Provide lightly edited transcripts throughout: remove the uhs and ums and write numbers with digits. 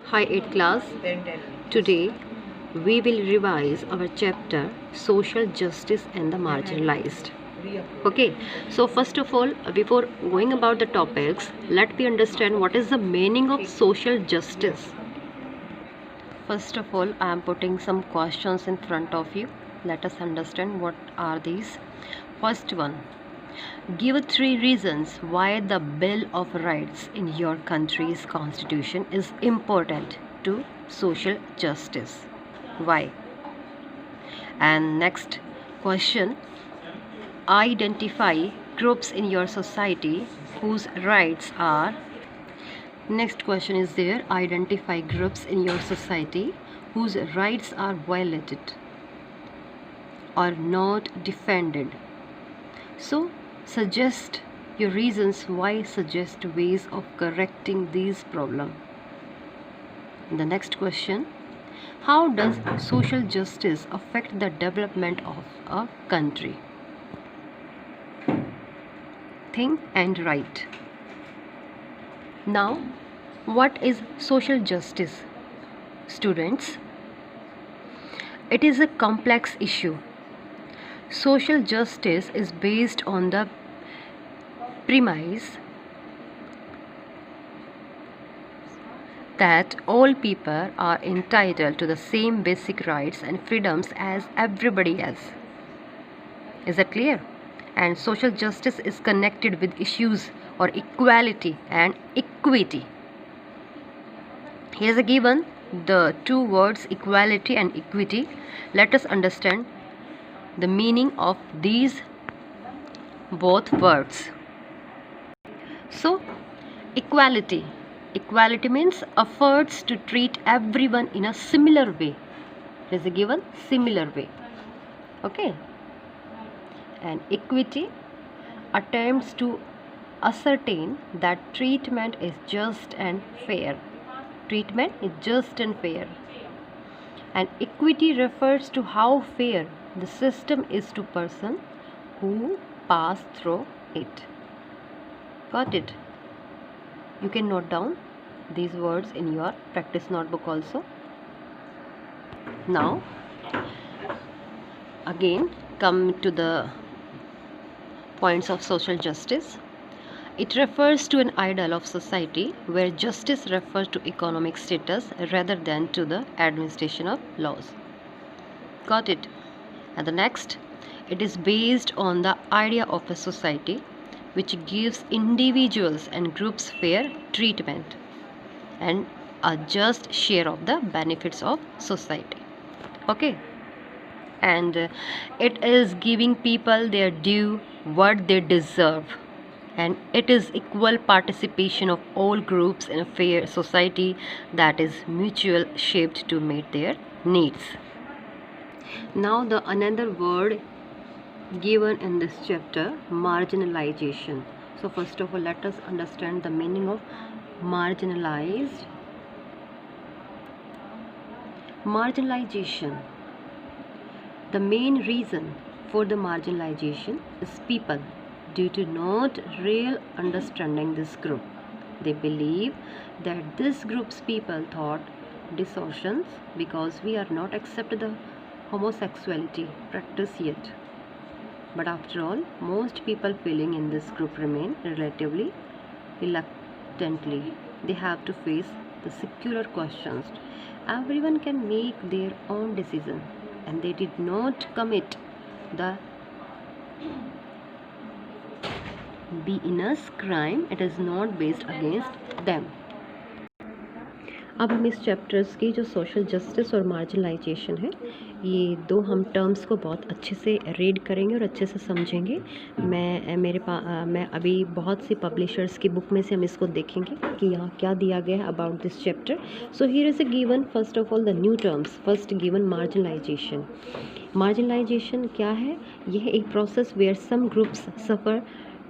Hi 8th class. Today we will revise our chapter Social Justice and the Marginalized. Okay, so first of all, before going about the topics, let me understand what is the meaning of social justice. First of all, I am putting some questions in front of you. Let us understand what are these. First one, give 3 reasons why the Bill of Rights in your country's constitution is important to social justice. Why? And next question, identify groups in your society whose rights are. Next question is there, identify groups in your society whose rights are violated or not defended. So suggest your reasons why, suggest ways of correcting these problems. The next question, how does social justice affect the development of a country? Think and write. Now, what is social justice? Students, it is a complex issue. Social justice is based on the premise that all people are entitled to the same basic rights and freedoms as everybody else. Is that clear? And social justice is connected with issues or equality and equity. Here is a given the two words equality and equity. Let us understand the meaning of these both words. So, equality. Equality means efforts to treat everyone in a similar way. There is a given similar way. Okay. And equity, attempts to ascertain that treatment is just and fair. Treatment is just and fair. And equity refers to how fair the system is to person who pass through it. Got it? You can note down these words in your practice notebook also. Now, again, come to the points of social justice. It refers to an ideal of society where justice refers to economic status rather than to the administration of laws. Got it? And the next, it is based on the idea of a society which gives individuals and groups fair treatment and a just share of the benefits of society. Okay? And it is giving people their due, what they deserve. And it is equal participation of all groups in a fair society that is mutual shaped to meet their needs. Now the another word given in this chapter, marginalization. So first of all, let us understand the meaning of marginalized. Marginalization. The main reason for the marginalization is people due to not real understanding this group. They believe that this group's people thought distortions because we are not accept the homosexuality practice yet. But after all, most people feeling in this group remain relatively reluctantly. They have to face the secular questions. Everyone can make their own decision, and they did not commit the heinous crime. It is not based against them. अब हम इस chapters की जो social justice और marginalisation है, ये दो हम टर्म्स को बहुत अच्छे से रीड करेंगे और अच्छे से समझेंगे. मैं अभी बहुत सी पब्लिशर्स की बुक में से हम इसको देखेंगे कि यहाँ क्या दिया गया है about this chapter. So here is a given first of all the new terms. First given marginalization. Marginalization क्या है? यह एक process where some groups suffer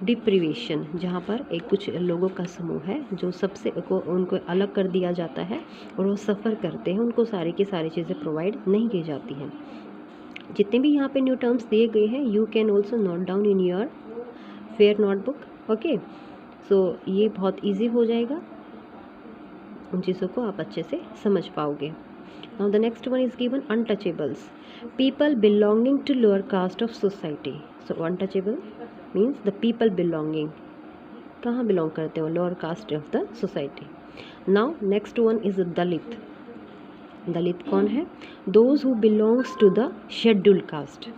deprivation, जहाँ पर एक कुछ लोगों का समूह है जो सबसे उनको अलग कर दिया जाता है और वो सफ़र करते हैं, उनको सारी की सारी चीज़ें प्रोवाइड नहीं की जाती हैं. जितने भी यहाँ पे न्यू टर्म्स दिए गए हैं, you can also note down in your fair notebook. Okay, so ये बहुत ईजी हो जाएगा. उन चीज़ों को आप अच्छे से समझ पाओगे. Now the next one is given untouchables. People belonging to lower caste of society. So untouchable means the people belonging. कहाँ belong करते हो? Lower caste of the society. Now next one is Dalit. Dalit कौन है? Those who belongs to the scheduled caste.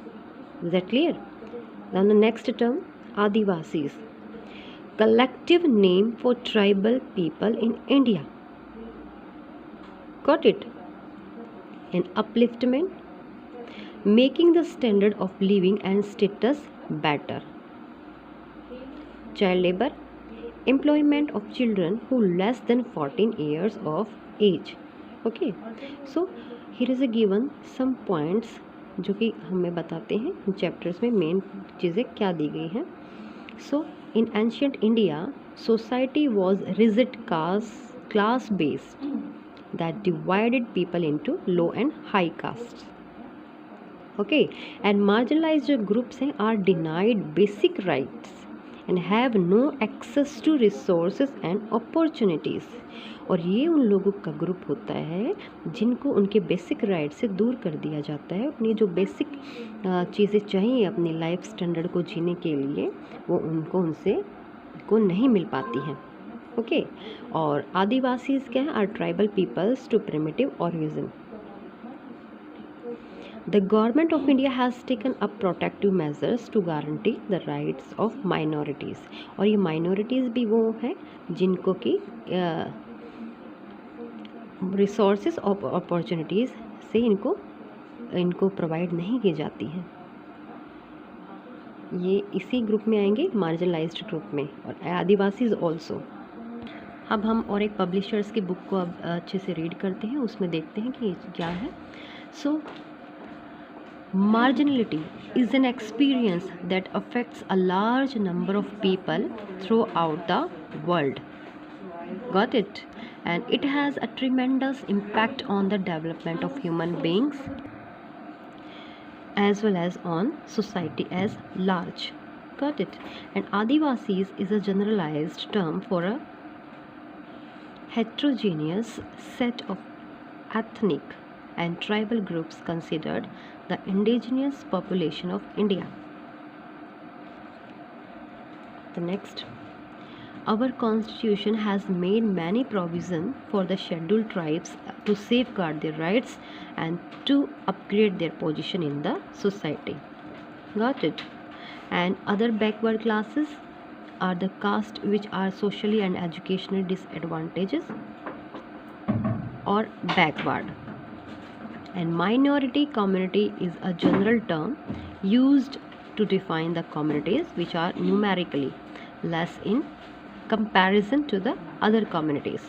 Is that clear? Now the next term Adivasis. Collective name for tribal people in India. Got it? An upliftment, making the standard of living and status better. Child labor, employment of children who less than 14 years of age. Okay, so here is a given some points जो कि हमें बताते हैं chapters में main चीज़ें क्या दी गई हैं. So in ancient India, society was rigid class based that divided people into low and high castes. Okay, and marginalized groups are denied basic rights and have no access to resources and opportunities. और ये उन लोगों का group होता है जिनको उनके basic right से दूर कर दिया जाता है. अपनी जो बेसिक चीज़ें चाहिए अपनी लाइफ स्टैंडर्ड को जीने के लिए वो उनको उनसे को नहीं मिल पाती हैं. ओके, और आदिवासी क्या है? Are tribal peoples to primitive origin. The government of India has taken up protective measures to guarantee the rights of minorities. और ये minorities भी वो हैं जिनको कि रिसोर्सेज और अपॉर्चुनिटीज़ से इनको प्रोवाइड नहीं की जाती हैं. ये इसी ग्रुप में आएंगे, मार्जिनलाइज्ड ग्रुप में, और आदिवासीज ऑल्सो. अब हम और एक पब्लिशर्स की बुक को अब अच्छे से रीड करते हैं, उसमें देखते हैं कि क्या है. सो marginality is an experience that affects a large number of people throughout the world. Got it? And it has a tremendous impact on the development of human beings as well as on society as large. Got it? And Adivasis is a generalized term for a heterogeneous set of ethnic and tribal groups considered the indigenous population of India. The next, our constitution has made many provisions for the scheduled tribes to safeguard their rights and to upgrade their position in the society. Got it? And other backward classes are the caste which are socially and educationally disadvantaged or backward. And minority community is a general term used to define the communities which are numerically less in comparison to the other communities.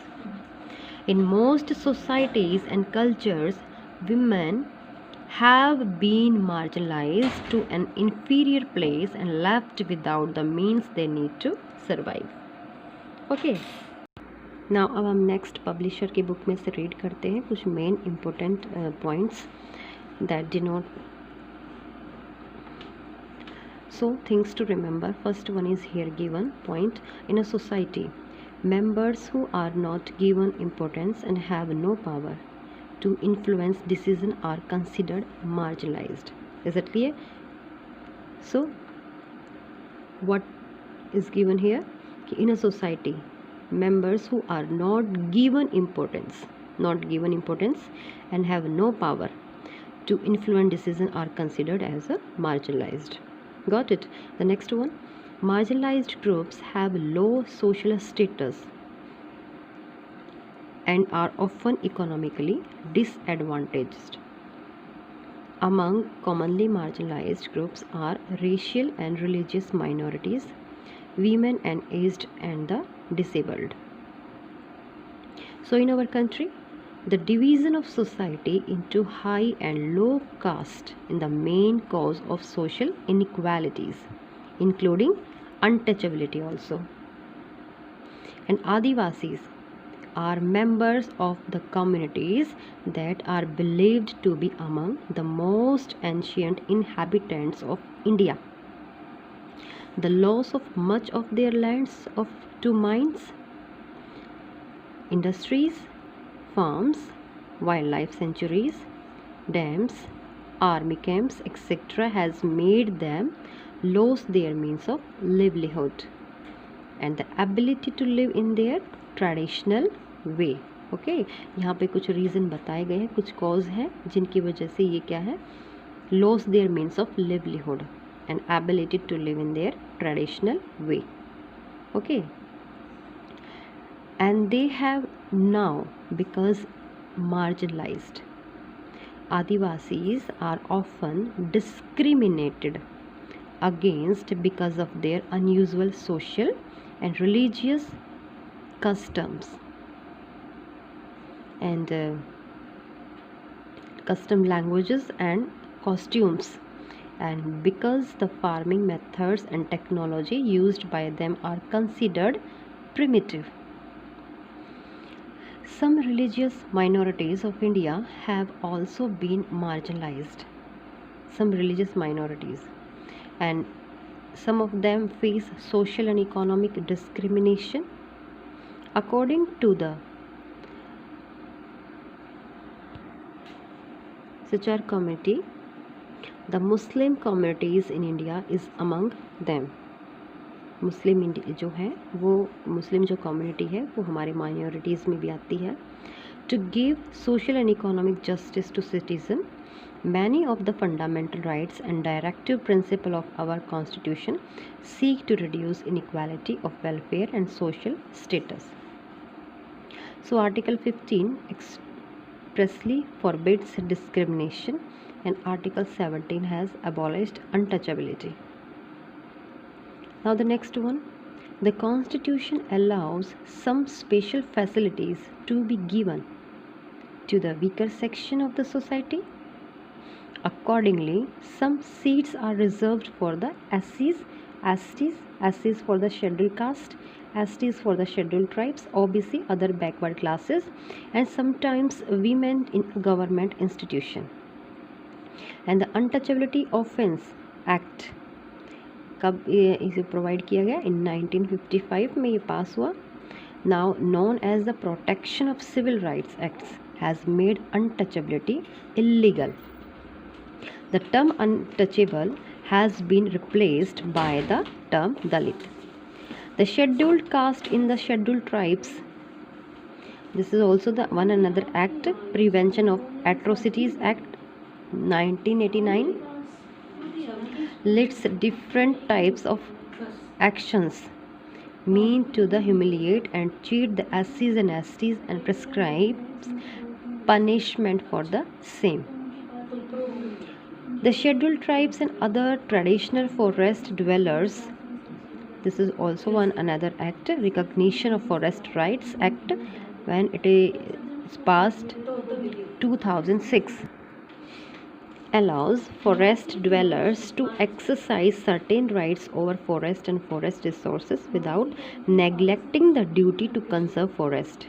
In most societies and cultures, women have been marginalized to an inferior place and left without the means they need to survive. Okay. Now अब हम next publisher की book में से read करते हैं कुछ main important points that denote. So things to remember. First one is here given point. In a society, members who are not given importance and have no power to influence decision are considered marginalized. Is it clear? So what is given here? In a society, members who are not given importance and have no power to influence decision are considered as a marginalized. Got it? The next one, marginalized groups have low social status and are often economically disadvantaged. Among commonly marginalized groups are racial and religious minorities, women and aged, and the disabled. So in our country, the division of society into high and low caste is the main cause of social inequalities, including untouchability also. And Adivasis are members of the communities that are believed to be among the most ancient inhabitants of India. The loss of much of their lands to mines, industries, farms, wildlife sanctuaries, dams, army camps, etc. has made them lose their means of livelihood and the ability to live in their traditional way. Okay यहाँ पे कुछ reason बताए गए हैं, कुछ cause हैं जिनकी वजह से ये क्या है, loss their means of livelihood and ability to live in their traditional way. Okay and they have now because marginalized. Adivasis are often discriminated against because of their unusual social and religious customs and custom languages and costumes, and because the farming methods and technology used by them are considered primitive. Some religious minorities of India have also been marginalized. Some religious minorities, and some of them face social and economic discrimination. According to the Sachar committee, the Muslim communities in India is among them. मुस्लिम जो है वो मुस्लिम जो community है वो हमारे minorities में भी आती है. To give social and economic justice to citizen, many of the fundamental rights and directive principle of our constitution seek to reduce inequality of welfare and social status. So article 15 expressly forbids discrimination and Article 17 has abolished untouchability. Now the next one, the Constitution allows some special facilities to be given to the weaker section of the society. Accordingly, some seats are reserved for the SCs for the scheduled caste, STs for the scheduled tribes, OBC, other backward classes, and sometimes women in government institution. And the Untouchability Offence Act कब इसे provide किया गया, इन 1955 में ये पास हुआ. Now known as the protection of civil rights acts has made untouchability illegal. The term untouchable has been replaced by the term Dalit. The scheduled caste in the scheduled tribes, this is also the one another act, prevention of atrocities act 1989 lists different types of actions mean to the humiliate and cheat the SCs and STs and prescribes punishment for the same. The scheduled tribes and other traditional forest dwellers, this is also one another act, recognition of forest rights act, when it is passed 2006, allows forest dwellers to exercise certain rights over forest and forest resources without neglecting the duty to conserve forest,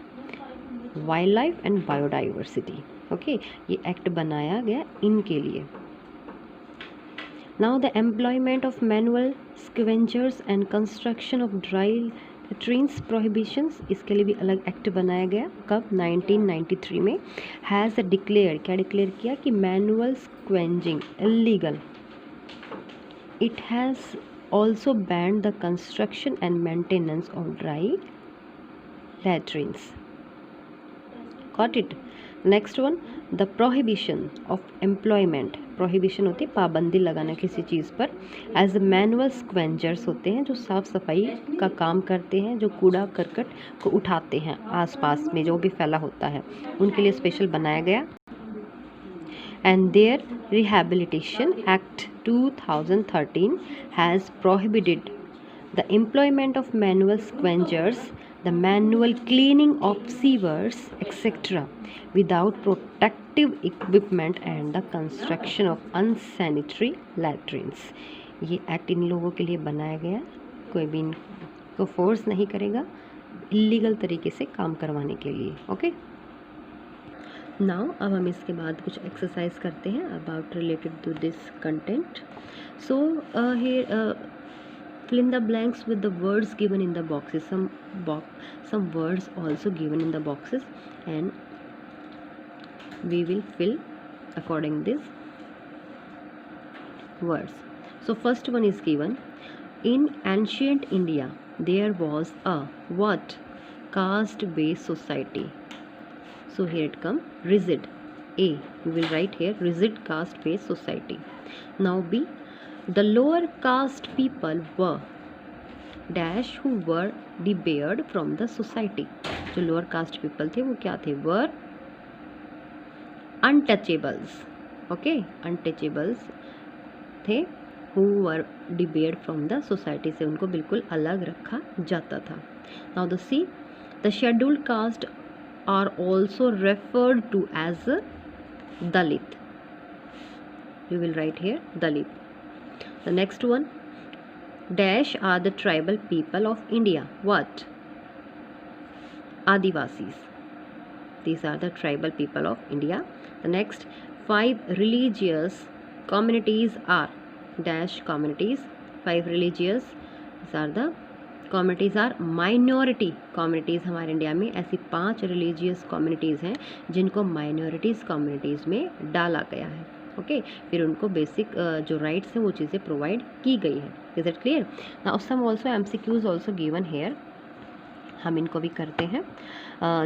wildlife and biodiversity. Okay, ये act बनाया गया इनके लिए. Now the employment of manual scavengers and construction of dry latrines prohibitions, इसके लिए भी अलग act बनाया गया. कब, 1993 में. हैज़ डिक्लेयर, क्या डिक्लेयर किया कि manual scavenging illegal. It has also band the construction and maintenance of dry latrines. Got it? Next one, the prohibition of employment. Prohibition होती है पाबंदी लगाना किसी चीज़ पर. एज मैनुअल स्क्वेंजर्स होते हैं जो साफ़ सफाई का काम करते हैं, जो कूड़ा करकट को उठाते हैं आसपास में जो भी फैला होता है, उनके लिए स्पेशल बनाया गया. and their Rehabilitation Act 2013 has prohibited the employment of manual scavengers, the manual cleaning of sewers, etc. without protective equipment and the construction of unsanitary latrines. ये एक्ट इन लोगों के लिए बनाया गया, कोई भी इनको फोर्स नहीं करेगा इलीगल तरीके से काम करवाने के लिए. ओके, नाउ अब हम इसके बाद कुछ एक्सरसाइज करते हैं about related to this content. So here fill in the blanks with the words given in the boxes. Some words also given in the boxes, and we will fill according this words. So first one is given, in ancient India there was a what? Caste based society. So here it comes, rigid. A, we will write here rigid caste based society. Now B, the lower caste people were dash who were debarred from the society. जो lower caste people थे वो क्या थे? were untouchables. Okay, untouchables थे, who were debarred from the society, से उनको बिल्कुल अलग रखा जाता था. Now the C, the scheduled caste are also referred to as Dalit. You will write here Dalit. The next one, dash are the tribal people of India. What? Adivasis. These are the tribal people of India. The next, 5 religious communities are dash communities. 5 religious, these are the communities are minority communities. हमारे India में ऐसी 5 religious communities हैं जिनको minorities communities में डाला गया है. Okay, फिर उनको बेसिक जो राइट्स हैं वो चीज़ें प्रोवाइड की गई है. Is it clear? Now some also MCQs also given here. हम इनको भी करते हैं.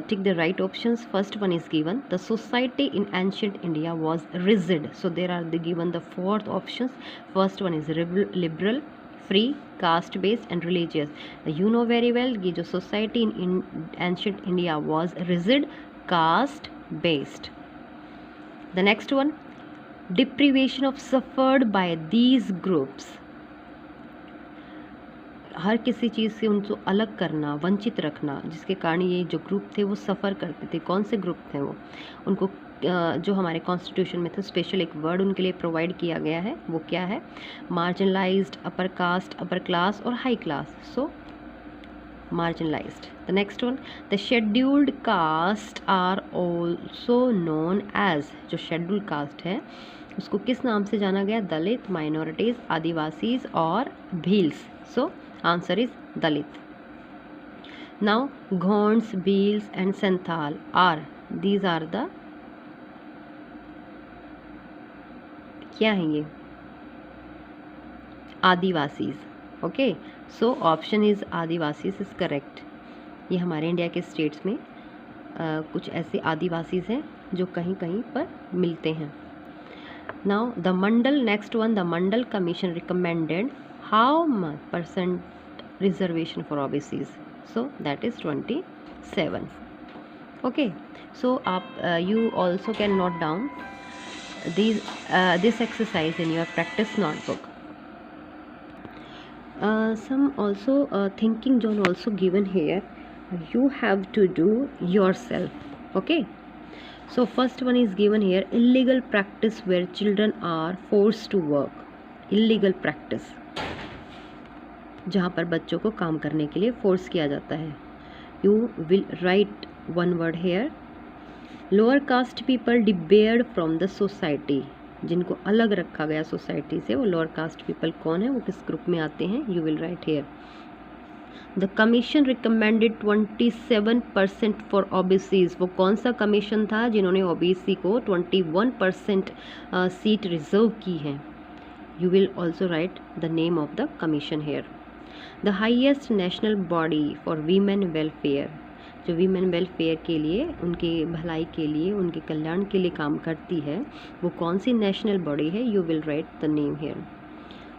Tick the right options. First one is given, the society in ancient India was rigid. So there are the given the 4th options. First one is liberal, free, caste based and religious. You know very well कि जो society in ancient India was rigid caste based. The next one, deprivation of suffered by these groups. हर किसी चीज़ से उनको अलग करना, वंचित रखना, जिसके कारण ये जो ग्रुप थे वो सफ़र करते थे. कौन से ग्रुप थे वो? उनको जो हमारे कॉन्स्टिट्यूशन में थे स्पेशल एक वर्ड उनके लिए प्रोवाइड किया गया है. वो क्या है? Marginalized, upper caste, upper class और high class. So marginalized. The next one, the scheduled caste are also known as. जो शेड्यूल्ड कास्ट है उसको किस नाम से जाना गया? दलित, माइनॉरिटीज़, आदिवासीज और Bhils. So answer is Dalit. Now Gonds, Bhils and Santhal are, these are the, क्या हैं ये? Adivasis. Okay, so option is Adivasis is correct. ये हमारे इंडिया के स्टेट्स में कुछ ऐसे आदिवासीज हैं जो कहीं कहीं पर मिलते हैं. Now the Mandal, next one, the Mandal commission recommended how much % reservation for OBCs. So that is 27. Okay, so आप you also can note down this exercise in your practice notebook. Some also thinking zone also given here. You have to do yourself. Okay, so first one is given here, illegal practice where children are forced to work. Illegal practice जहाँ पर बच्चों को काम करने के लिए force किया जाता है. You will write one word here, lower caste people debarred from the society. जिनको अलग रखा गया सोसाइटी से, वो लोअर कास्ट पीपल कौन है, वो किस ग्रुप में आते हैं? You will write here. The commission recommended 27% for OBCs. वो कौन सा कमीशन था जिन्होंने ओबीसी को 21% सीट रिजर्व की है? You will also write the name of the commission here. The highest national body for women welfare. जो वीमेन वेलफेयर के लिए, उनके भलाई के लिए, उनके कल्याण के लिए काम करती है, वो कौन सी नेशनल बॉडी है? You will right the name here.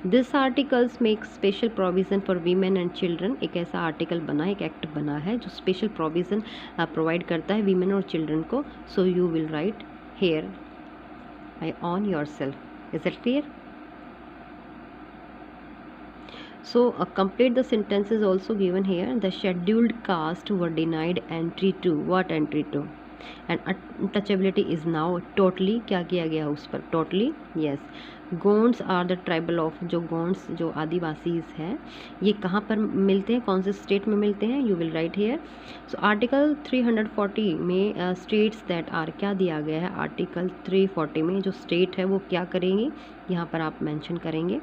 This articles make special provision for women and children. एक ऐसा आर्टिकल बना है, एक एक्ट बना है जो स्पेशल प्रोविज़न प्रोवाइड करता है वीमेन और चिल्ड्रन को. So you will write here I on your self. Is it clear? So complete the sentences also given here. The scheduled caste were denied entry to, what entry to? And untouchability is now totally, क्या किया गया उस पर? totally, yes. Gonds are the tribal of. जो गोंड्स, जो आदिवासीज हैं, ये कहाँ पर मिलते हैं, कौन से स्टेट में मिलते हैं? You will write here. So article 340 में स्टेट्स दैट आर, क्या दिया गया है? आर्टिकल 340 में जो स्टेट है वो क्या करेंगे, यहाँ पर आप मेंशन करेंगे.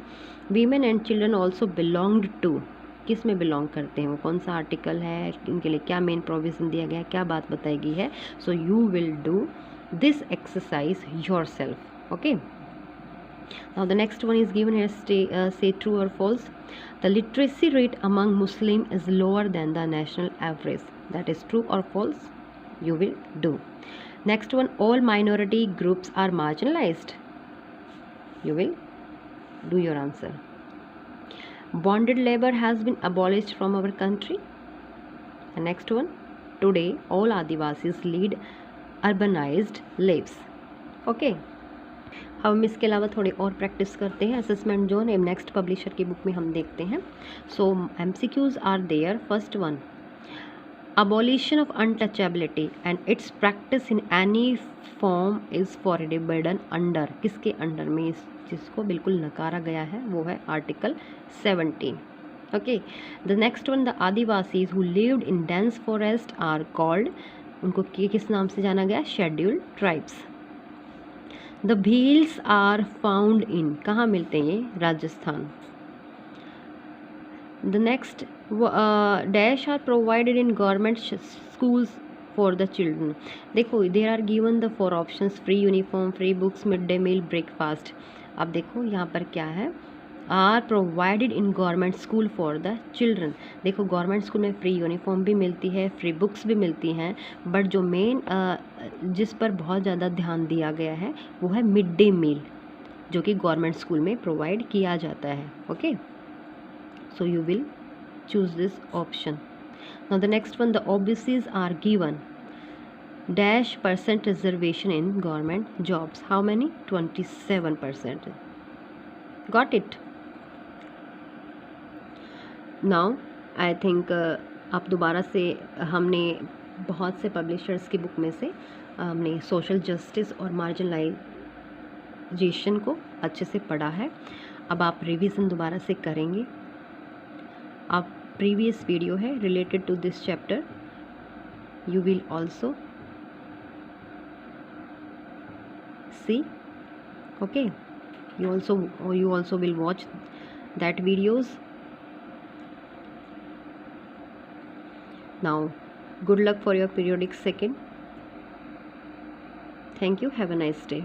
Women and children also belonged to. किस में बिलोंग करते हैं, वो कौन सा आर्टिकल है, इनके लिए क्या मेन प्रोविज़न दिया गया है, क्या बात बताई गई है? So you will do this exercise yourself. Okay, now the next one is given here. Say true or false. The literacy rate among Muslim is lower than the national average. That is true or false? You will do. Next one, all minority groups are marginalized. You will do your answer. Bonded labor has been abolished from our country. The next one, today all Adivasis lead urbanized lives. Okay, हम इसके अलावा थोड़ी और practice करते हैं. Assessment zone next publisher की book में हम देखते हैं. So MCQs are there. First one, abolition of untouchability and its practice in any form is forbidden under. किसके अंडर में इस जिसको बिल्कुल नकारा गया है वो है article 17. Okay, the next one, the Adivasis who lived in dense forest are called. उनको किस नाम से जाना गया? Scheduled tribes. The Bhils are found in. कहाँ मिलते हैं ये? Rajasthan. The next, dash are provided in government schools for the children. देखो, there are given the 4 options: free uniform, free books, midday meal, breakfast. अब देखो यहाँ पर क्या है? Are provided in government school for the children. देखो, government school में free uniform भी मिलती है, फ्री बुक्स भी मिलती हैं, बट जो मेन जिस पर बहुत ज़्यादा ध्यान दिया गया है वो है मिड डे मील, जो कि गवर्नमेंट स्कूल में प्रोवाइड किया जाता है. Okay, so you will choose this option. Now the next one, the OBCs are given dash % reservation in government jobs. How many? 27%. Got it? Now I think आप दोबारा से हमने बहुत से पब्लिशर्स की बुक में से हमने सोशल जस्टिस और मार्जिनलाइजेशन को अच्छे से पढ़ा है. अब आप रिवीजन दोबारा से करेंगे. आप प्रीवियस वीडियो है related to this chapter, you will also see. Okay, you also will watch that videos. Now good luck for your periodic second. Thank you. Have a nice day.